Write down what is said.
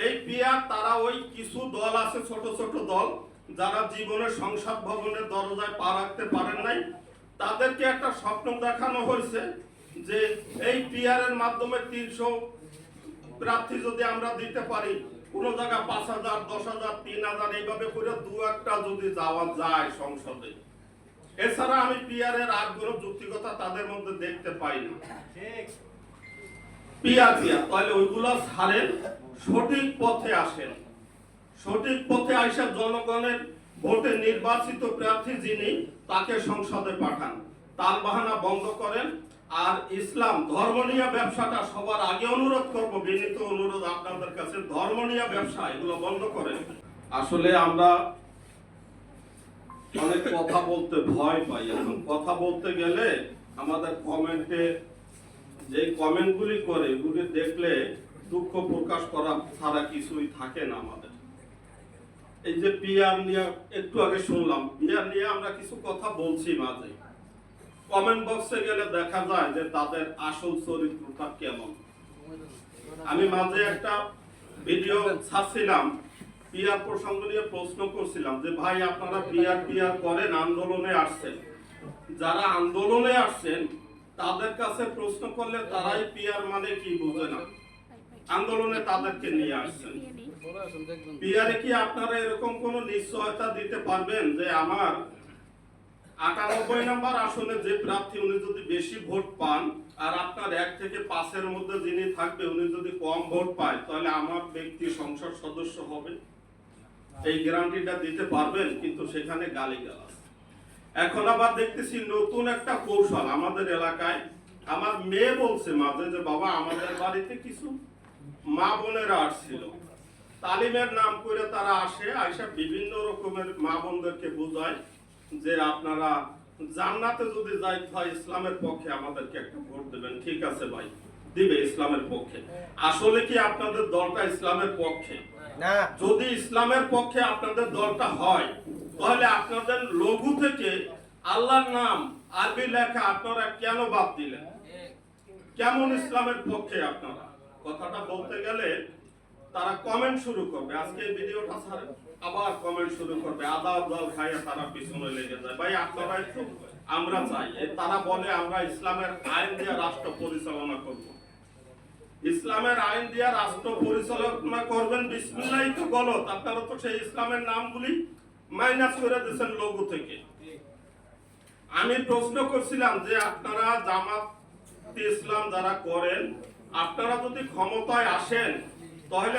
এই পিয়ার তারা ওই কিছু দল আছে, ছোট ছোট দল, যারা জীবনে সংসদ ভবনের দরজায় পা রাখতে পারেন নাই, তাদেরকে একটা স্বপ্ন দেখানো হয়েছে যে এই পিয়ার এর মাধ্যমে 300 প্রার্থী যদি আমরা দিতে পারি, কোন জায়গা 5,000, 10,000, 3,000 এইভাবে করে দু একটা যদি যাওয়া যায় সংসদে। এছাড়া আমি পিয়ার এর আর কোনো যুক্তিকতা তাদের মধ্যে দেখতে পাই না। পিয়ার তাহলে ওইগুলো ছাড়েন, সঠিক পথে আসেন। সঠিক পথে আইসা জনগণের ভোটে নির্বাচিত প্রার্থী যিনি, তাকে সংসদে পাঠান। তার বাহানা বন্ধ করেন। আর ইসলাম ধর্ম নিয়ে ব্যবসাটা সবার আগে অনুরোধ করব, বিনীত অনুরোধ আপনাদের কাছে, ধর্ম নিয়ে ব্যবসা এগুলো বন্ধ করেন। আসলে আমরা অনেক কথা বলতে ভয় পাই। এখন কথা বলতে গেলে আমাদের কমেন্টে যে কমেন্টগুলি করে এগুলি দেখলে দুঃখ প্রকাশ করা ছাড়া কিছুই থাকে না আমাদের। এই যে পিয়ার নিয়ে একটু আগে শুনলাম, পিয়ার নিয়ে আমরা কিছু কথা বলছি, মাঝে কমেন্ট বক্সে গেলে দেখা যায় যে তাদের আসল চরিত্রটা কেমন। আমি মাঝে একটা ভিডিও ছাড়ছিলাম, পিয়ার প্রসঙ্গ নিয়ে প্রশ্ন করছিলাম যে ভাই আপনারা পিয়ার করেন, আন্দোলনে আসছেন, যারা আন্দোলনে আসছেন তাদের কাছে প্রশ্ন করলে তারাই পিয়ার মানে কি বোঝে না। আন্দোলনে তাদেরকে নিয়ে আসছেন, পিয়ারে কি আপনারা এরকম কোন নিশ্চয়তা দিতে পারবেন যে আমার 98 নম্বর আসনে যে প্রার্থী উনি যদি বেশি ভোট পান, আর আপনার 1 থেকে 5 এর মধ্যে যিনি থাকবে উনি যদি কম ভোট পায়, তাহলে আমার ব্যক্তি সংসদ সদস্য হবে? এই গ্যারান্টিটা দিতে পারবেন? কিন্তু সেখানে গালিগালাজ। এখন আবার দেখতেছি নতুন একটা কৌশল আমাদের এলাকায়। আমার মেয়ে বলছে মাঝে যে বাবা আমাদের বাড়িতে কিছু মা বোনেরা আসছিল, তালিমের নাম করে তারা আসে, আইসা বিভিন্ন রকমের মা বোনদেরকে বোঝায় যে আপনারা জান্নাতে যদি যাইতে হয় ইসলামের পক্ষে আমাদেরকে একটা ভোট দেবেন। ঠিক আছে ভাই, দিবে ইসলামের পক্ষে। আসলে কি আপনাদের দলটা ইসলামের পক্ষে? না। যদি ইসলামের পক্ষে আপনাদের দলটা হয়, তাহলে আপনাদের লঘু থেকে আল্লাহর নাম আরবি লেখা আপনারা কেন বাদ দিলেন? কেমন ইসলামের পক্ষে আপনারা? কথাটা বলতে গেলে তারা কমেন্ট শুরু করবে, আজকে ভিডিওটা ছাড়ে আবার কমেন্ট শুরু করবে, আদা দল খাইয়া তারা পিছনে লেগে যায়। ভাই আপনারা একটু, আমরা চাই, তারা বলে আমরা ইসলামের আইন দিয়ে রাষ্ট্র পরিচালনা করব। ইসলামের আইন দিয়ে রাষ্ট্র পরিচালনা করবেন, বিসমিল্লাহই তো গলত। আপনারা তো সেই ইসলামের নামগুলি মাইনাস করে দিয়েছেন লোগো থেকে। আমি প্রশ্ন করছিলাম যে আপনারা জামাত ইসলাম যারা করেন, আপনারা যদি ক্ষমতায় আসেন তাহলে